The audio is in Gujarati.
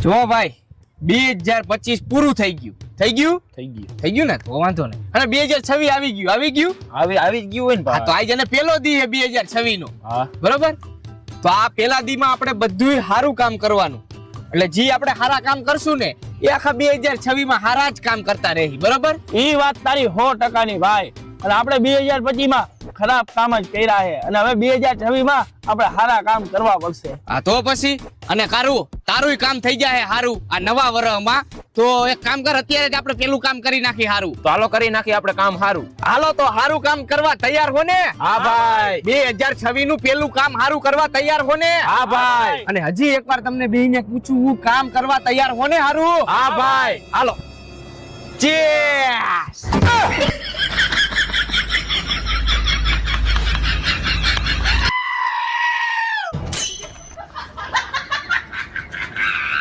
જો ભાઈ 2025 પૂરું થઈ ગયું ને તો વાંધો નહીં. અને 2026 આવી ગયું આવી ગયું હોય ને હા તો આજ એને પેલો દી હે 2026 નો. બરોબર, તો આ પેલા દી માં આપણે બધું સારું કામ કરવાનું. એટલે જે આપણે સારા કામ કરશું ને એ આખા 2026 માં સારા જ કામ કરતા રહી. બરોબર, ઈ વાત તારી 100% ની ભાઈ. અને આપણે 2025 માં ખરાબ કામ જ કર્યા છે અને હવે 2026 માં આપણે સારા કામ કરવા પડશે. હા તો પછી અને તારું કામ થઈ જાય સારું આ નવા વર્ષમાં. તો એક કામ કર, અત્યારે જ આપણે પેલું કામ કરી નાખી સારું. તો હાલો કરી નાખી આપણે કામ સારું. હાલો તો સારું કામ કરવા તૈયાર હો ને? હા ભાઈ. 2026 નું પેલું કામ સારું કરવા તૈયાર હો ને? હા ભાઈ. અને હજી એકવાર તમને બેયને પૂછું, કામ કરવા તૈયાર હો ને સારું? હા ભાઈ. હાલો. ચેસ.